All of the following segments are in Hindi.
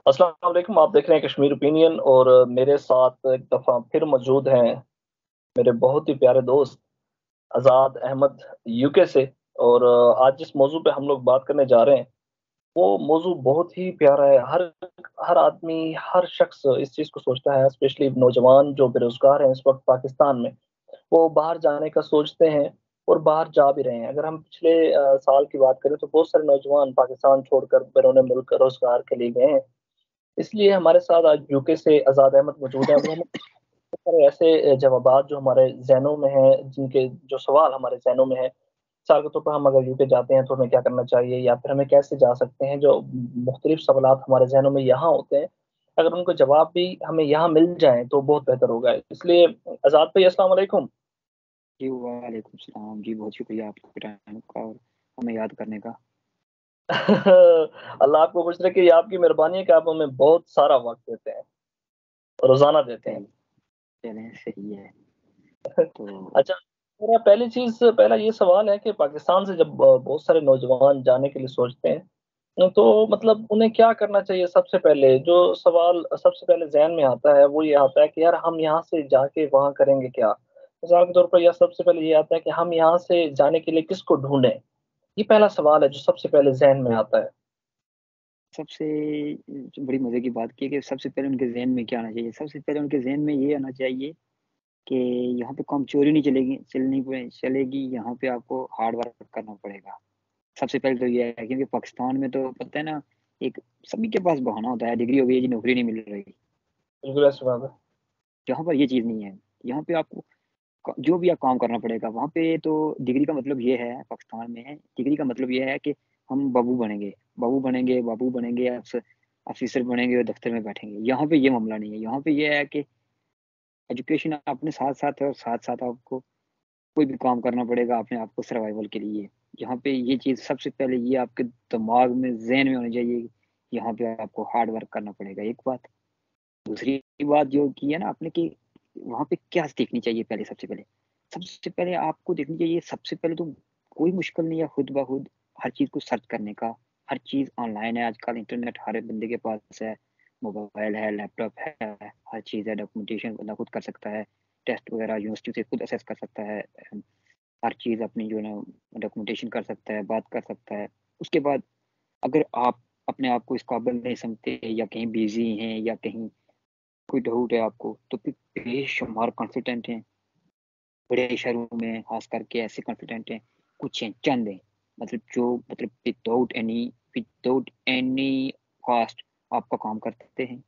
अस्सलाम वालेकुम। आप देख रहे हैं कश्मीर ओपिनियन और मेरे साथ एक दफ़ा फिर मौजूद हैं मेरे बहुत ही प्यारे दोस्त आज़ाद अहमद यूके से। और आज जिस मौजू पे हम लोग बात करने जा रहे हैं वो मौजू बहुत ही प्यारा है। हर हर आदमी, हर शख्स इस चीज़ को सोचता है, स्पेशली नौजवान जो बेरोजगार हैं इस वक्त पाकिस्तान में, वो बाहर जाने का सोचते हैं और बाहर जा भी रहे हैं। अगर हम पिछले साल की बात करें तो बहुत सारे नौजवान पाकिस्तान छोड़कर बैरून मुल्क रोजगार के लिए गए हैं। इसलिए हमारे साथ आज यूके से आज़ाद अहमद मौजूद हैं। वो हमें बहुत सारे ऐसे जवाबात जो हमारे ज़हनों में हैं, जिनके जो सवाल हमारे ज़हनों में हैं, मिसाल के तौर पर हम अगर यूके जाते हैं तो हमें क्या करना चाहिए या फिर हमें कैसे जा सकते हैं, जो मुख्तलिफ सवालात हमारे ज़हनों में यहाँ होते हैं, अगर उनको जवाब भी हमें यहाँ मिल जाएँ तो बहुत बेहतर होगा। इसलिए आज़ाद भाई, अस्सलाम वालेकुम। जी, वालेकुम सलाम। जी, बहुत शुक्रिया आपके टाइम का और हमें याद करने का। अल्लाह आपको खुश रखे, ये आपकी मेहरबानी है कि आप हमें बहुत सारा वक़्त देते हैं, रोज़ाना देते हैं। चलिए, चलें सही है। तो अच्छा, मेरा पहला ये सवाल है कि पाकिस्तान से जब बहुत सारे नौजवान जाने के लिए सोचते हैं, तो मतलब उन्हें क्या करना चाहिए? सबसे पहले जो सवाल सबसे पहले ज़हन में आता है, वो ये आता है कि यार हम यहाँ से जाके वहाँ करेंगे क्या? मिसाल के तौर पर या सबसे पहले ये आता है कि हम यहाँ से जाने के लिए किसको ढूँढें? ये पहला सवाल है जो सबसे पहले ज़हन में आता है। सबसे जो बड़ी मज़े की बात की है कि सबसे पहले उनके ज़हन में क्या आना चाहिए? सबसे पहले उनके ज़हन में ये आना चाहिए कि यहाँ पे काम चोरी नहीं चलेगी, यहाँ पे आपको हार्ड वर्क करना पड़ेगा। सबसे पहले तो ये है क्योंकि पाकिस्तान में तो पता है ना, एक सभी के पास बहाना होता है, डिग्री हो गई जी, नौकरी नहीं मिल रही। बिल्कुल ऐसी बात है। यहाँ पर ये चीज़ नहीं है। यहाँ पे आपको जो भी आप काम करना पड़ेगा वहाँ पे। तो डिग्री का मतलब ये है पाकिस्तान में, डिग्री का मतलब ये है कि हम बाबू बनेंगे, ऑफिसर बनेंगे और दफ्तर में बैठेंगे। यहाँ पे ये मामला नहीं है। यहाँ पे ये है कि एजुकेशन अपने साथ साथ है और साथ साथ आपको कोई भी काम करना पड़ेगा अपने आप को सर्वाइवल के लिए। यहाँ पे ये चीज़ सबसे पहले ये आपके दिमाग में, जहन में होनी चाहिए कि यहाँ पे आपको हार्ड वर्क करना पड़ेगा, एक बात। दूसरी बात जो की है ना आपने कि वहाँ पे क्या देखनी चाहिए पहले, सबसे पहले आपको देखनी चाहिए, सबसे पहले तो कोई मुश्किल नहीं है खुद ब खुद हर चीज़ को सर्च करने का। हर चीज़ ऑनलाइन है आजकल, इंटरनेट हर बंदे के पास है, मोबाइल है, लैपटॉप है, हर चीज़ है, डॉक्यूमेंटेशन बंदा खुद कर सकता है, टेस्ट वगैरह यूनिवर्सिटी से खुद असेस कर सकता है, हर चीज़ अपनी जो है ना डॉक्यूमेंटेशन कर सकता है, बात कर सकता है। उसके बाद अगर आप अपने आप को इस काबिल नहीं समझते या कहीं बिज़ी हैं या कहीं कोई डाउट है आपको, तो फिर बेशुमार कॉन्फिडेंट हैं, बड़े शहरों में खास करके ऐसे कॉन्फिडेंट हैं, कुछ हैं, चंद हैं, मतलब जो मतलब विदाउट एनी कॉस्ट आपका काम करते हैं।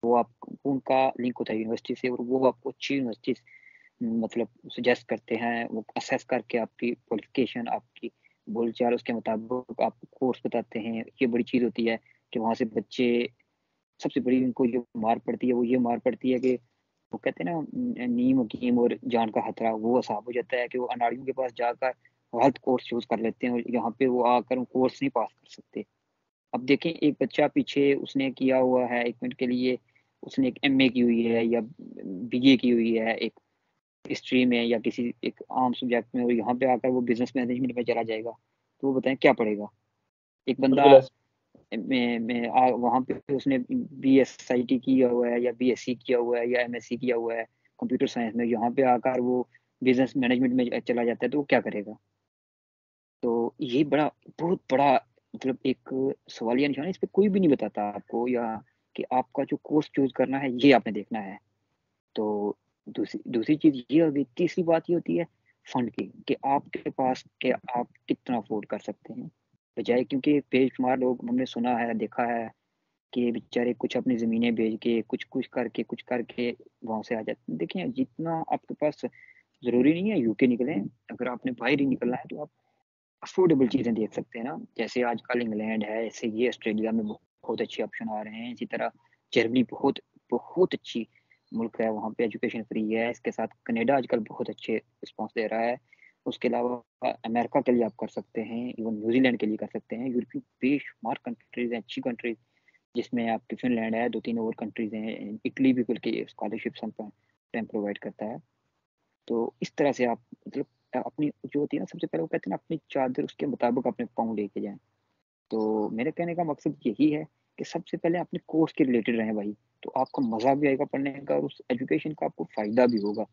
वो आप उनका लिंक होता है यूनिवर्सिटी से और वो आपको अच्छी यूनिवर्सिटी मतलब सजेस्ट करते हैं, वो असेस करके आपकी क्वालिफ़िकेशन, आपकी बोलचाल उसके मुताबिक आपको कोर्स बताते हैं। ये बड़ी चीज़ होती है कि वहाँ से बच्चे सबसे बड़ी इनको जो मार पड़ती है, वो ये मार पड़ती है कि वो कहते हैं ना नीम हकीम और जान का खतरा, वो साबित हो जाता है कि वो अनाड़ियों के पास जाकर गलत कोर्स चूज़ कर लेते हैं और यहाँ पे वो आकर वो कोर्स नहीं पास कर सकते। अब देखें एक बच्चा पीछे उसने किया हुआ है 1 मिनट के लिए, उसने एक एमए की हुई है या बीए की हुई है एक हिस्ट्री में या किसी एक आम सब्जेक्ट में, और यहाँ पे आकर वो बिज़नेस मैनेजमेंट में चला जाएगा, तो वो बताएँ क्या पढ़ेगा? एक बंदा बिल्कुल ऐसी वहाँ पे उसने बीएसआईटी किया हुआ है या बीएससी किया हुआ है या एमएससी किया हुआ है कंप्यूटर साइंस में, यहाँ पे आकर वो बिज़नेस मैनेजमेंट में चला जाता है, तो वो क्या करेगा? तो ये बहुत बड़ा मतलब एक सवालिया निशान है, इस पे कोई भी नहीं बताता आपको, या कि आपका जो कोर्स चूज़ करना है, ये आपने देखना है। तो दूसरी दूसरी चीज़ ये हो गई, तीसरी बात ये होती है फंड की, कि आपके पास कि आप कितना अफ़ोर्ड कर सकते हैं। बजाए क्योंकि बेशुमार लोग हमने सुना है, देखा है कि बेचारे कुछ अपनी ज़मीनें बेच के, कुछ करके वहाँ से आ जाते हैं। देखिए, जितना आपके पास ज़रूरी नहीं है यूके निकलें, अगर आपने बाहर ही निकलना है तो आप अफ़ोर्डेबल चीज़ें देख सकते हैं ना। जैसे आजकल इंग्लैंड है, ऐसे ये ऑस्ट्रेलिया में बहुत अच्छे ऑप्शन आ रहे हैं। इसी तरह जर्मनी बहुत अच्छी मुल्क है, वहाँ पे एजुकेशन फ्री है। इसके साथ कनाडा आजकल बहुत अच्छे रिस्पॉन्स दे रहा है। उसके अलावा अमेरिका के लिए आप कर सकते हैं, इवन न्यूज़ीलैंड के लिए कर सकते हैं। यूरोपीय बेशुमार कंट्रीज़ हैं, अच्छी कंट्रीज़, जिसमें आपकी फ़िनलैंड है, 2-3 और कंट्रीज़ हैं। इटली भी बल्कि स्कॉलरशिप सम टाइम प्रोवाइड करता है। तो इस तरह से आप मतलब अपनी जो होती है ना, सबसे पहले वो कहते हैं ना, अपनी चादर उसके मुताबिक अपने पाँव लेके जाएँ। तो मेरे कहने का मकसद यही है कि सबसे पहले अपने कोर्स के रिलेटेड रहें भाई, तो आपको मज़ा भी आएगा पढ़ने का और उस एजुकेशन का आपको फ़ायदा भी होगा।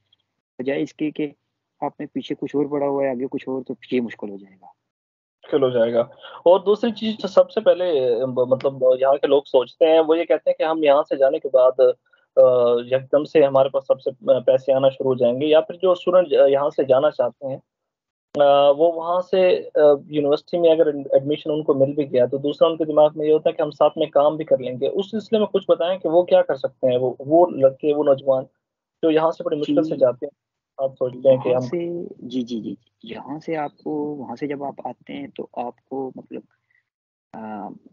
बजाय इसके कि आपने पीछे कुछ और पढ़ा हुआ है, आगे कुछ और, तो ये मुश्किल हो जाएगा। मुश्किल हो जाएगा। और दूसरी चीज़ जो सबसे पहले मतलब यहाँ के लोग सोचते हैं, वो ये कहते हैं कि हम यहाँ से जाने के बाद एकदम से हमारे पास सबसे पैसे आना शुरू हो जाएँगे, या फिर जो स्टूडेंट यहाँ से जाना चाहते हैं, वो वहाँ से यूनिवर्सिटी में अगर एडमिशन उनको मिल भी गया, तो दूसरा उनके दिमाग में ये होता है कि हम साथ में काम भी कर लेंगे। उस सिलसिले में कुछ बताएँ कि वो क्या कर सकते हैं? वो लड़के, वो नौजवान जो यहाँ से बड़ी मुश्किल से जी, जाते हैं, आप सोचते हैं कि यहाँ हम। से जी, जी, जी। यहाँ से आपको वहाँ से जब आप आते हैं तो आपको मतलब अ,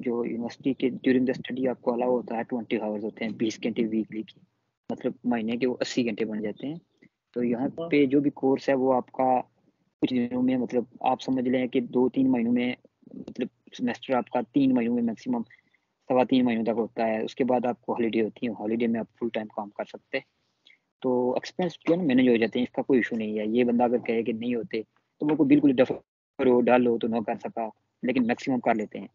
जो यूनिवर्सिटी के ड्यूरिंग द स्टडी आपको अलाउ होता है 20 आवर्स होते हैं, 20 घंटे वीकली की। मतलब महीने के वो 80 घंटे बन जाते हैं। तो यहाँ हुँ, पे जो भी कोर्स है वो आपका कुछ दिनों में मतलब आप समझ लें कि 2-3 महीनों में मतलब सेमेस्टर आपका 3 महीनों में मैक्सिमम सवा 3 महीनों तक होता है। उसके बाद आपको हॉलिडे होती है, हॉलिडे में आप फुल टाइम काम कर सकते हैं। तो एक्सपेंस जो है ना मैनेज हो जाते हैं, इसका कोई इश्यू नहीं है। ये बंदा अगर कहे कि नहीं होते, तो वो को बिल्कुल डफर हो, डालो तो ना कर सका, लेकिन मैक्सिमम कर लेते हैं।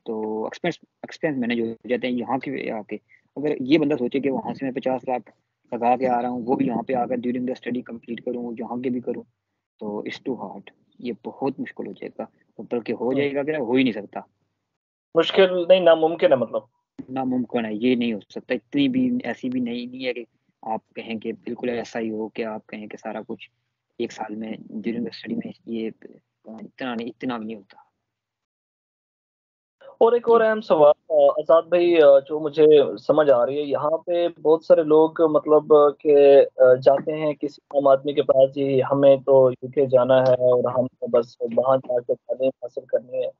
तो एक्सपेंस एक्सपेंस मैनेज हो जाते हैं यहाँ के आके। अगर ये बंदा सोचे कि वहाँ से मैं 50 लाख लगा के आ रहा हूँ, वो भी यहाँ पे आकर ड्यूरिंग द स्टडी कंप्लीट करूँ, यहाँ के भी करूँ, तो इट्स टू हार्ड। ये बहुत मुश्किल हो जाएगा, बल्कि हो हुँ। जाएगा क्या, हो ही नहीं सकता। मुश्किल नहीं, नामुमकिन है मतलब। नामुमकिन है, ये नहीं हो सकता। इतनी भी ऐसी भी नहीं है कि आप कहें कि बिल्कुल ऐसा ही हो कि आप कहें कि सारा कुछ 1 साल में ड्यूरिंग द स्टडी में ये इतना भी नहीं होता। और एक और जी। अहम सवाल आज़ाद भाई, जो मुझे समझ आ रही है, यहाँ पे बहुत सारे लोग मतलब के जाते हैं किसी आम आदमी के पास, जी हमें तो यूके जाना है और हम तो बस वहाँ जाकर तालीम हासिल करनी है।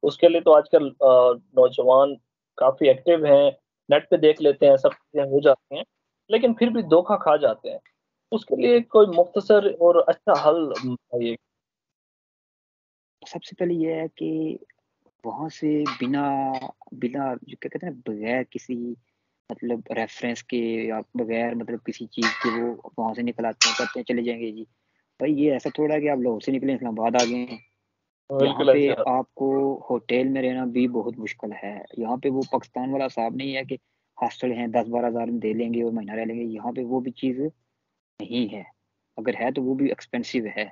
उसके लिए तो आजकल नौजवान काफ़ी एक्टिव हैं, नेट पे देख लेते हैं, सब चीज़ें हो जाती हैं, लेकिन फिर भी धोखा खा जाते हैं। उसके लिए कोई मुख्तसर और अच्छा हल बताइए। सबसे पहले ये है कि वहाँ से बिना बिना जो क्या कहते हैं ना, बगैर किसी मतलब रेफ़रेंस के या बगैर मतलब किसी चीज़ के वो वहाँ से निकल आते हैं, कहते हैं चले जाएँगे जी। भाई ये ऐसा थोड़ा है कि आप लाहौर से निकले इस्लामाबाद आ गए हैं। यहाँ बिल्कुल पे ऐसे आपको होटल में रहना भी बहुत मुश्किल है। यहाँ पे वो पाकिस्तान वाला हिसाब नहीं है कि हॉस्टल हैं 10-12 हज़ार में दे लेंगे और महीना रह लेंगे। यहाँ पे वो भी चीज़ नहीं है। अगर है तो वो भी एक्सपेंसिव है।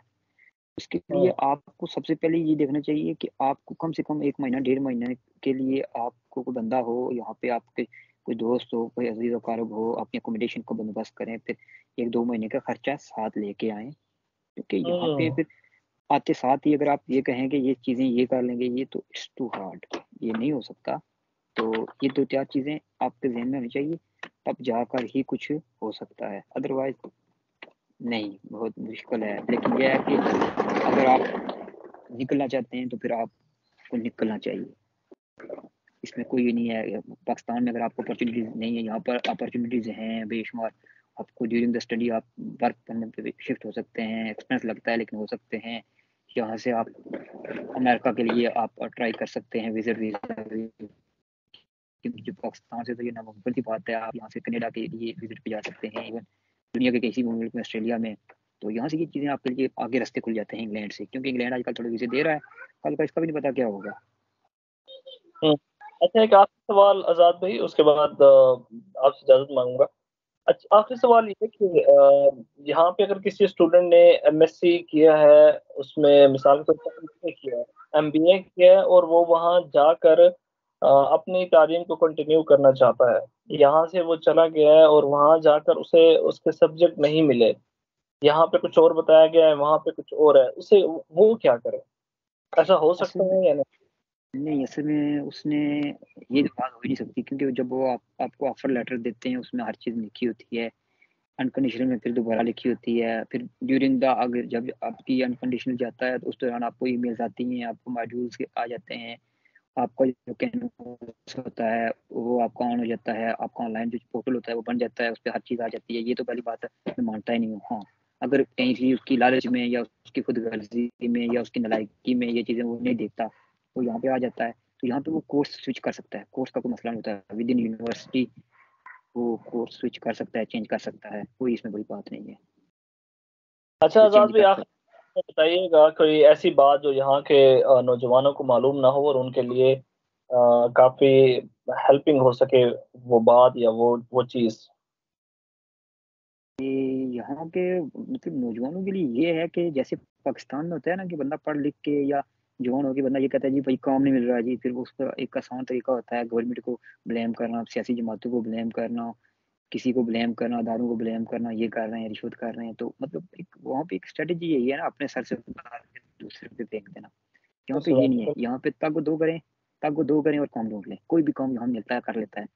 उसके लिए हुँ, आपको सबसे पहले ये देखना चाहिए कि आपको कम से कम 1 महीना, डेढ़ महीने के लिए आपको कोई बंदा हो, यहाँ पे आपके कोई दोस्त हो, कोई अज़ीज़-ओ-क़ारिब हो, अपनी अकोमोडेशन का बंदोबस्त करें, फिर 1-2 महीने का खर्चा साथ लेके आएँ। क्योंकि यहाँ पे हुँ। फिर आते साथ ही अगर आप ये कहें कि ये चीज़ें ये कर लेंगे, ये तो इट्स टू हार्ड, ये नहीं हो सकता। तो ये 2-4 चीज़ें आपके ज़हन में होनी चाहिए, तब जाकर ही कुछ हो सकता है। अदरवाइज़ नहीं, बहुत मुश्किल है। लेकिन ये है कि अगर आप निकलना चाहते हैं, तो फिर आपको निकलना चाहिए। इसमें कोई ये नहीं है, पाकिस्तान में अगर आपको अपॉर्च्युनिटीज़ नहीं है, यहाँ पर अपॉर्च्युनिटीज़ हैं बेशुमार। आपको ड्यूरिंग द स्टडी आप वर्क परमिट पे भी शिफ्ट हो सकते हैं, एक्सपेंस लगता है लेकिन हो सकते हैं। यहाँ से आप अमेरिका के लिए आप ट्राई कर सकते हैं विज़िट वीज़ा क्योंकि जो पाकिस्तान से तो ये नामुमकिन सी बात है, आप यहाँ से कनाडा के लिए विज़िट पे जा सकते हैं, इवन दुनिया के किसी भी मुल्क में, ऑस्ट्रेलिया में। तो यहाँ से ये चीज़ें आपके लिए आगे रास्ते खुल जाते हैं इंग्लैंड से, क्योंकि इंग्लैंड आजकल थोड़े वीज़े दे रहा है, कल का इसका भी नहीं पता क्या होगा। हुँ। अच्छा, एक आखिरी सवाल आज़ाद भाई, उसके बाद आपसे इजाज़त माँगूँगा। आखिरी सवाल ये है कि यहाँ पे अगर किसी स्टूडेंट ने एमएससी किया है, उसमें मिसाल के तौर पर एमबीए किया है, एमबीए किया है और वो वहाँ जाकर अपनी तालीम को कंटिन्यू करना चाहता है। यहाँ से वो चला गया है और वहाँ जाकर उसे उसके सब्जेक्ट नहीं मिले। यहाँ पे कुछ और बताया गया है, वहाँ पे कुछ और है। उसे वो क्या करे? ऐसा हो असल सकता में है या नहीं? नहीं, असल में उसने ये तो बात हो ही नहीं सकती, क्योंकि जब वो आपको ऑफ़र लेटर देते हैं, उसमें हर चीज़ लिखी होती है। अनकंडीशनल में फिर दोबारा लिखी होती है, फिर ड्यूरिंग द अगर जब आपकी अनकंडीशनल जाता है, तो उस दौरान आपको ईमेल्स आती हैं, आपको मॉड्यूल्स के आ जाते हैं, आपका जो कैनवस होता है, वो आपका ऑन हो जाता है, आपका ऑनलाइन जो पोर्टल होता है, वो बन जाता है, उसपे हर चीज़ आ जाती है। ये तो पहली बात है, मैं मानता ही नहीं हूँ। हाँ, अगर कहीं से उसकी लालच में या उसकी खुदगर्ज़ी में या उसकी नालायकी में ये चीज़ें वो नहीं देखता, वो यहाँ पे आ जाता है, तो यहाँ पे वो कोर्स स्विच कर सकता है, कोर्स का कोई मसला नहीं होता है। विद इन यूनिवर्सिटी वो कोर्स स्विच कर सकता है, चेंज कर सकता है, कोई इसमें बड़ी बात नहीं है, अच्छा वो आज़ाद चेंज भाई, कर आखिर सकता में बताइएगा कोई ऐसी बात जो यहाँ के नौजवानों को मालूम ना हो और उनके लिए काफी हेल्पिंग हो सके वो बात या वो चीज। यहाँ के मतलब नौजवानों के लिए ये है कि जैसे पाकिस्तान में होता है ना कि बंदा पढ़ लिख के या जवान होके बंदा ये कहता है जी भाई काम नहीं मिल रहा जी, फिर वो उसका एक आसान तरीका होता है गवर्नमेंट को ब्लेम करना, सियासी जमातों को ब्लेम करना, किसी को ब्लेम करना, अदारों को ब्लेम करना, ये कर रहे हैं, रिश्वत कर रहे हैं। तो मतलब एक वहाँ पे एक स्ट्रेटेजी यही है ना, अपने सर से उतार के दूसरे पे फेंक देना। यहाँ पे ये नहीं है, यहाँ पे तग दो करें और काम ढूंढ लें, कोई भी काम यहाँ मिलता है कर लेता है।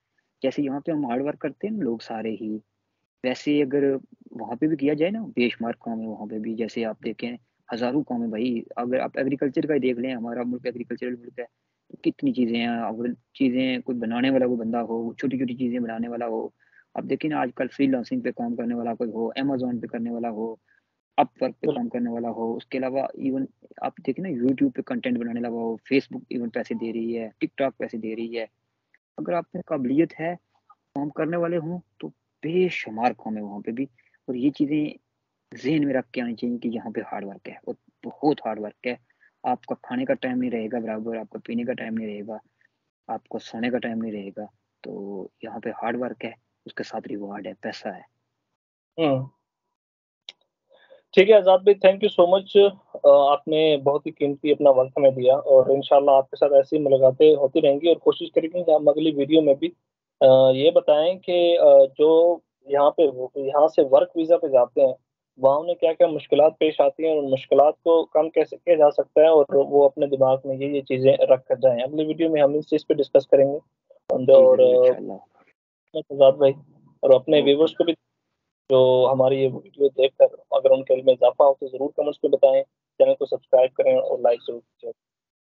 जैसे यहाँ पे हम हार्ड वर्क करते हैं लोग सारे ही, वैसे अगर वहाँ पे भी किया जाए ना, बेशुमार काम है वहाँ पे भी। जैसे आप देखें हजारों काम है भाई, अगर आप एग्रीकल्चर का ही देख लें, हमारा मुल्क एग्रीकल्चरल मुल्क है, तो कितनी चीजें हैं। अगर चीजें कोई बनाने वाला कोई बंदा हो, छोटी छोटी चीजें बनाने वाला हो, आप देखें ना आजकल फ्रीलांसिंग पे काम करने वाला कोई हो, अमेजोन पे करने वाला हो, अपवर्क पे काम करने वाला हो, उसके अलावा इवन आप देखें ना यूट्यूब पे कंटेंट बनाने वाला हो, फेसबुक इवन पैसे दे रही है, टिकटॉक पैसे दे रही है। अगर आप में काबिलियत है, काम करने वाले हों, तो बेशुमार काम है वहाँ पे भी। और ये चीज़ें ज़हन में रख के आनी चाहिए कि यहाँ पे हार्ड वर्क है और बहुत हार्ड वर्क है। आपका खाने का टाइम नहीं रहेगा बराबर, आपका पीने का टाइम नहीं रहेगा, आपको सोने का टाइम नहीं रहेगा। तो यहाँ पे हार्ड वर्क है, उसके साथ रिवार्ड है, पैसा है। हम्म। ठीक है आजाद भाई, थैंक यू सो मच। आपने बहुत ही कीमती अपना वक्त हमें दिया, और इंशाल्लाह आपके साथ ऐसी मुलाकातें होती रहेंगी, और कोशिश करेंगे कि हम अगली वीडियो में भी ये बताएं कि जो यहाँ से वर्क वीज़ा पे जाते हैं, वहाँ उन्हें क्या क्या मुश्किलात पेश आती हैं, और उन मुश्किलात को कम कैसे किया जा सकता है, और वो अपने दिमाग में ये चीज़ें रख कर जाएं। अगली वीडियो में हम इस चीज़ पे डिस्कस करेंगे। जी और ज़रूर इंशाल्लाह। आजाद भाई, और अपने ओके। व्यूवर्स को भी जो हमारी ये वीडियो देखकर अगर उनके में इजाफा हो तो जरूर कमेंट्स में बताएं। चैनल को सब्सक्राइब करें और लाइक जरूर कीजिए।